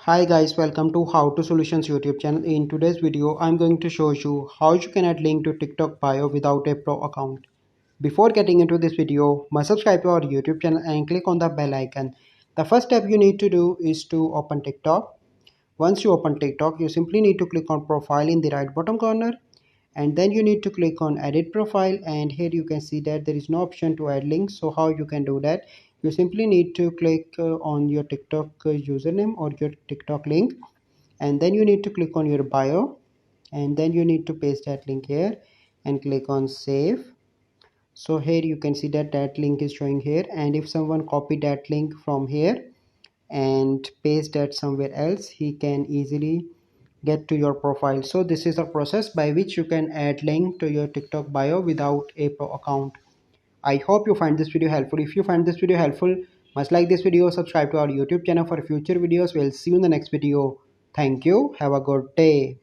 Hi guys, welcome to How to Solutions YouTube channel. In today's video, I'm going to show you how you can add link to TikTok bio without a pro account. Before getting into this video, must subscribe to our YouTube channel and click on the bell icon. The first step you need to do is to open TikTok. Once you open TikTok, you simply need to click on profile in the right bottom corner, and then you need to click on edit profile, and here you can see that there is no option to add links. So how you can do that? You simply need to click on your TikTok username or your TikTok link, and then you need to click on your bio, and then you need to paste that link here and click on save. So here you can see that link is showing here, and if someone copy that link from here and paste that somewhere else, he can easily get to your profile. So this is the process by which you can add link to your TikTok bio without a pro account. I hope you find this video helpful. If you find this video helpful, must like this video, subscribe to our YouTube channel for future videos. We'll see you in the next video. Thank you. Have a good day.